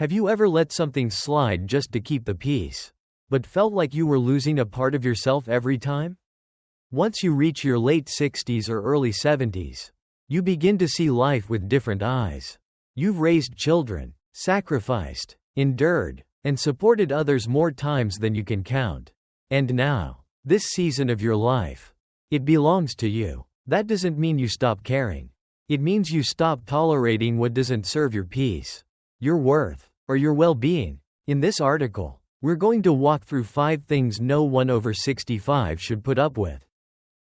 Have you ever let something slide just to keep the peace, but felt like you were losing a part of yourself every time? Once you reach your late 60s or early 70s, you begin to see life with different eyes. You've raised children, sacrificed, endured, and supported others more times than you can count. And now, this season of your life, it belongs to you. That doesn't mean you stop caring. It means you stop tolerating what doesn't serve your peace, your worth, or your well-being. In this article, we're going to walk through 5 things no one over 65 should put up with.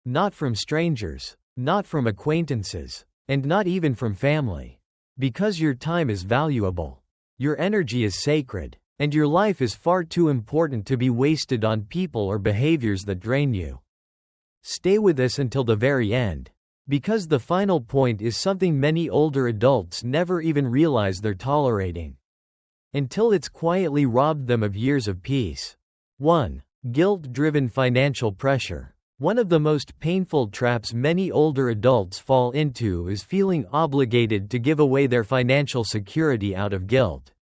Not from strangers, not from acquaintances, and not even from family. Because your time is valuable, your energy is sacred, and your life is far too important to be wasted on people or behaviors that drain you. Stay with us until the very end, because the final point is something many older adults never even realize they're tolerating, until it's quietly robbed them of years of peace. 1. Guilt-driven financial pressure. One of the most painful traps many older adults fall into is feeling obligated to give away their financial security out of guilt,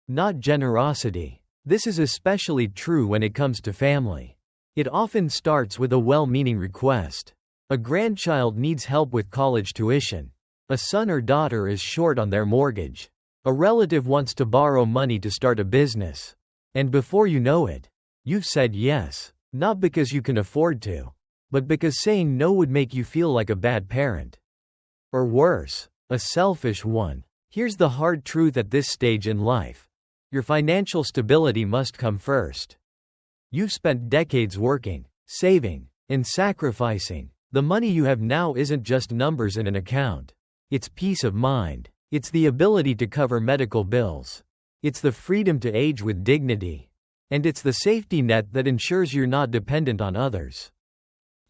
not generosity. This is especially true when it comes to family. It often starts with a well-meaning request. A grandchild needs help with college tuition. A son or daughter is short on their mortgage. A relative wants to borrow money to start a business. And before you know it, you've said yes, not because you can afford to, but because saying no would make you feel like a bad parent. Or worse, a selfish one. Here's the hard truth at this stage in life. Your financial stability must come first. You've spent decades working, saving, and sacrificing. The money you have now isn't just numbers in an account. It's peace of mind. It's the ability to cover medical bills. It's the freedom to age with dignity. And it's the safety net that ensures you're not dependent on others.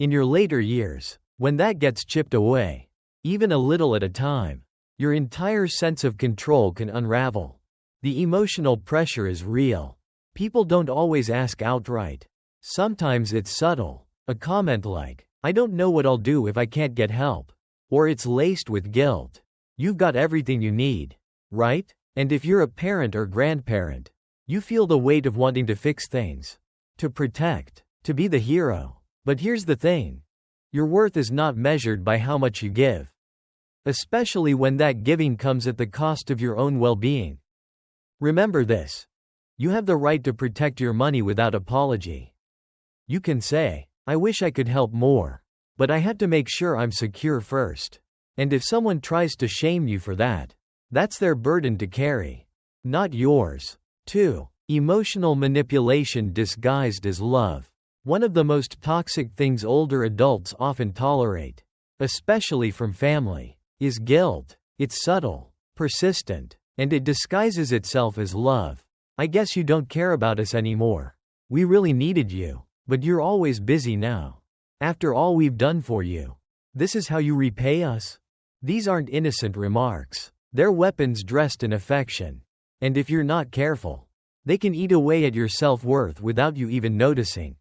In your later years, when that gets chipped away, even a little at a time, your entire sense of control can unravel. The emotional pressure is real. People don't always ask outright. Sometimes it's subtle. A comment like, "I don't know what I'll do if I can't get help." Or it's laced with guilt. "You've got everything you need, right?" And if you're a parent or grandparent, you feel the weight of wanting to fix things, to protect, to be the hero. But here's the thing. Your worth is not measured by how much you give. Especially when that giving comes at the cost of your own well-being. Remember this. You have the right to protect your money without apology. You can say, "I wish I could help more, but I have to make sure I'm secure first." And if someone tries to shame you for that, that's their burden to carry, not yours. 2. Emotional manipulation disguised as love. One of the most toxic things older adults often tolerate, especially from family, is guilt. It's subtle, persistent, and it disguises itself as love. "I guess you don't care about us anymore. We really needed you, but you're always busy now. After all we've done for you, this is how you repay us?" These aren't innocent remarks. They're weapons dressed in affection. And if you're not careful, they can eat away at your self-worth without you even noticing.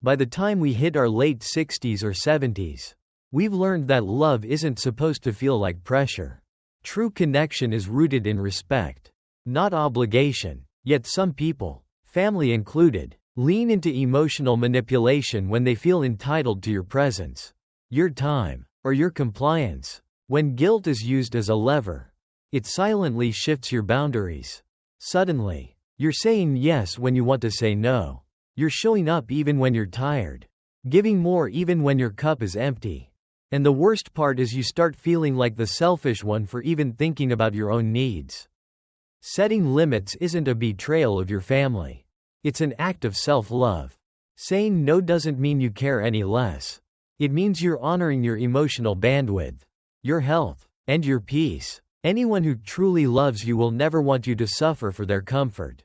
By the time we hit our late 60s or 70s, we've learned that love isn't supposed to feel like pressure. True connection is rooted in respect, not obligation. Yet some people, family included, lean into emotional manipulation when they feel entitled to your presence, your time, or your compliance. When guilt is used as a lever, it silently shifts your boundaries. Suddenly, you're saying yes when you want to say no. You're showing up even when you're tired, giving more even when your cup is empty. And the worst part is you start feeling like the selfish one for even thinking about your own needs. Setting limits isn't a betrayal of your family. It's an act of self-love. Saying no doesn't mean you care any less. It means you're honoring your emotional bandwidth, your health, and your peace. Anyone who truly loves you will never want you to suffer for their comfort.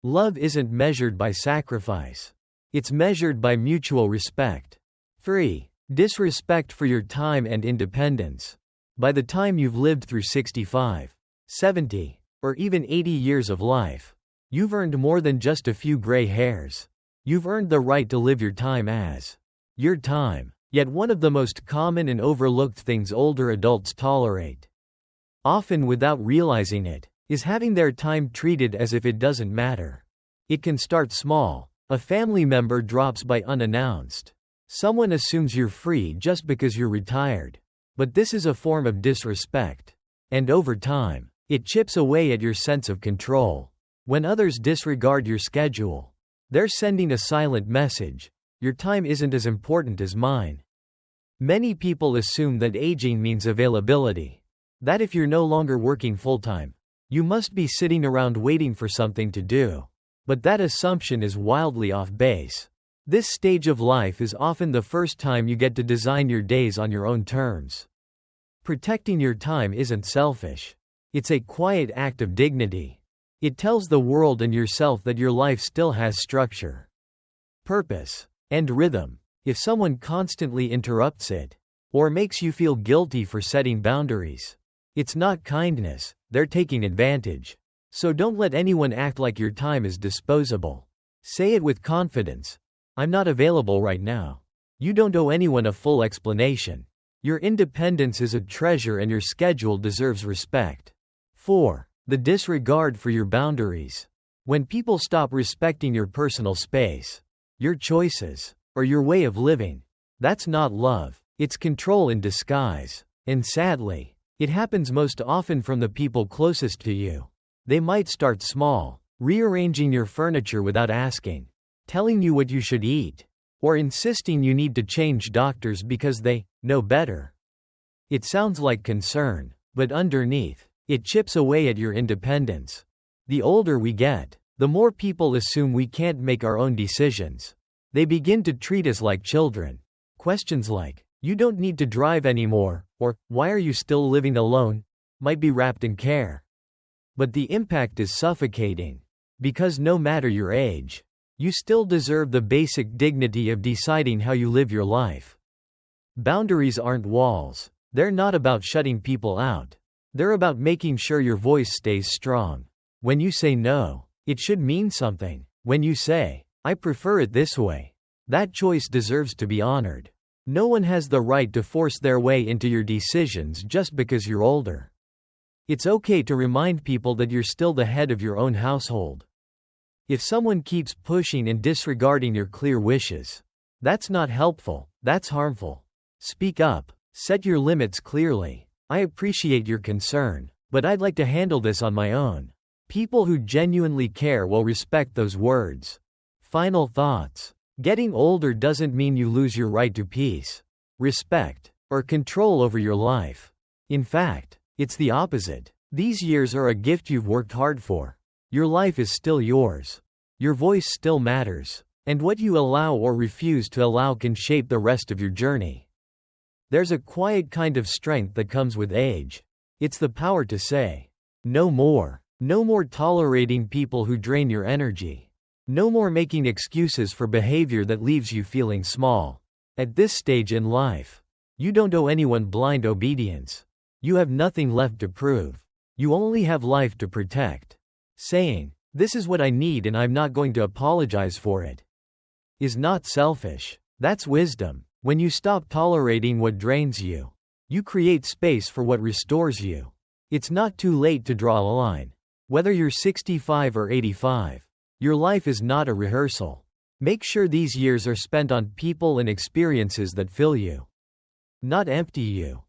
Love isn't measured by sacrifice. It's measured by mutual respect. 3. Disrespect for your time and independence. By the time you've lived through 65, 70, or even 80 years of life, you've earned more than just a few gray hairs. You've earned the right to live your time as your time. Yet one of the most common and overlooked things older adults tolerate, often without realizing it, Is having their time treated as if it doesn't matter. It can start small. A family member drops by unannounced. Someone assumes you're free just because you're retired. But this is a form of disrespect. And over time, it chips away at your sense of control. When others disregard your schedule, they're sending a silent message: your time isn't as important as mine. Many people assume that aging means availability. That if you're no longer working full-time, you must be sitting around waiting for something to do. But that assumption is wildly off base. This stage of life is often the first time you get to design your days on your own terms. Protecting your time isn't selfish. It's a quiet act of dignity. It tells the world and yourself that your life still has structure, purpose, and rhythm. If someone constantly interrupts it, or makes you feel guilty for setting boundaries, it's not kindness, they're taking advantage. So don't let anyone act like your time is disposable. Say it with confidence: I'm not available right now. You don't owe anyone a full explanation. Your independence is a treasure and your schedule deserves respect. 4. The disregard for your boundaries. When people stop respecting your personal space, your choices, or your way of living, that's not love, it's control in disguise. And sadly, it happens most often from the people closest to you. They might start small, rearranging your furniture without asking, telling you what you should eat, or insisting you need to change doctors because they know better. It sounds like concern, but underneath, it chips away at your independence. The older we get, the more people assume we can't make our own decisions. They begin to treat us like children. Questions like, "You don't need to drive anymore," or "Why are you still living alone?" might be wrapped in care. But the impact is suffocating. Because no matter your age, you still deserve the basic dignity of deciding how you live your life. Boundaries aren't walls. They're not about shutting people out. They're about making sure your voice stays strong. When you say no, it should mean something. When you say, "I prefer it this way," that choice deserves to be honored. No one has the right to force their way into your decisions just because you're older. It's okay to remind people that you're still the head of your own household. If someone keeps pushing and disregarding your clear wishes, that's not helpful, that's harmful. Speak up. Set your limits clearly. "I appreciate your concern, but I'd like to handle this on my own." People who genuinely care will respect those words. Final thoughts. Getting older doesn't mean you lose your right to peace, respect, or control over your life. In fact, it's the opposite. These years are a gift you've worked hard for. Your life is still yours. Your voice still matters. And what you allow or refuse to allow can shape the rest of your journey. There's a quiet kind of strength that comes with age. It's the power to say, "No more." No more tolerating people who drain your energy. No more making excuses for behavior that leaves you feeling small. At this stage in life, you don't owe anyone blind obedience. You have nothing left to prove. You only have life to protect. Saying, "This is what I need and I'm not going to apologize for it," is not selfish. That's wisdom. When you stop tolerating what drains you, you create space for what restores you. It's not too late to draw a line. Whether you're 65 or 85, your life is not a rehearsal. Make sure these years are spent on people and experiences that fill you, not empty you.